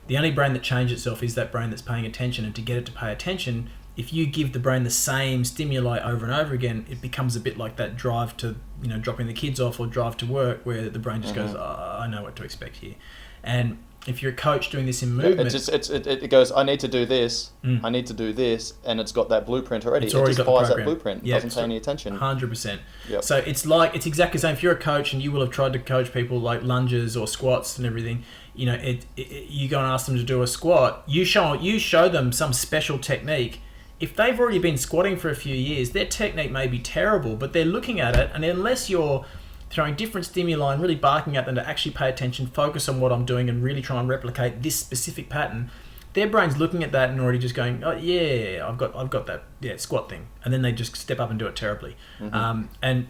The only brain that changes itself is that brain that's paying attention. And to get it to pay attention, if you give the brain the same stimuli over and over again, it becomes a bit like that drive to, dropping the kids off or drive to work, where the brain just goes, I know what to expect here. And if you're a coach doing this in movement, it goes, I need to do this, I need to do this, and it's got that blueprint already. It's already it just got the fires that blueprint. Yep. Doesn't pay any attention. 100%. Yep. So it's exactly the same. If you're a coach and you will have tried to coach people like lunges or squats and everything, you go and ask them to do a squat. You show them some special technique. If they've already been squatting for a few years, their technique may be terrible, but they're looking at it, and unless you're throwing different stimuli and really barking at them to actually pay attention, focus on what I'm doing, and really try and replicate this specific pattern, their brain's looking at that and already just going, oh yeah, I've got that squat thing, and then they just step up and do it terribly. And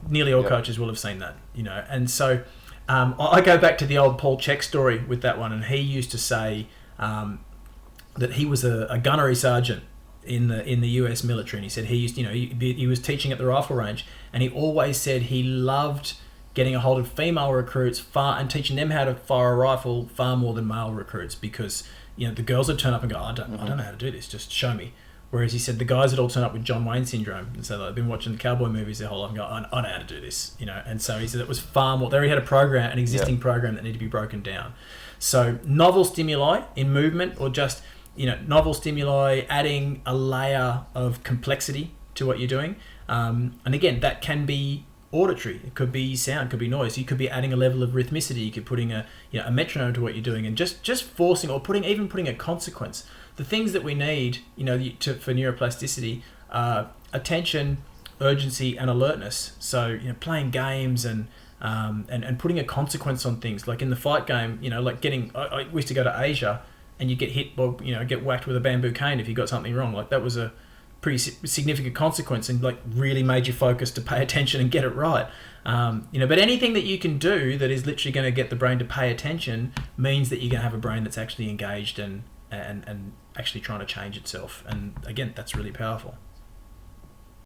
nearly all coaches will have seen that, and so I go back to the old Paul Chek story with that one, and he used to say that he was a gunnery sergeant in the US military, and he said he used, he was teaching at the rifle range, and he always said he loved getting a hold of female recruits and teaching them how to fire a rifle far more than male recruits, because the girls would turn up and go, I don't know how to do this, just show me. Whereas he said the guys would all turn up with John Wayne syndrome, and so they've been watching the cowboy movies their whole life and go, I know how to do this, and so he said it was far more. They already had an existing program that needed to be broken down. So novel stimuli in movement, or just novel stimuli, adding a layer of complexity to what you're doing. And again, that can be auditory. It could be sound, it could be noise. You could be adding a level of rhythmicity. You could putting a metronome to what you're doing, and just forcing, or putting a consequence. The things that we need, for neuroplasticity are attention, urgency, and alertness. So, playing games and putting a consequence on things. Like in the fight game, like we used to go to Asia, and you get hit or get whacked with a bamboo cane if you got something wrong. Like that was a pretty significant consequence, and like really made you focus to pay attention and get it right. But anything that you can do that is literally going to get the brain to pay attention means that you're going to have a brain that's actually engaged and actually trying to change itself. And again, that's really powerful.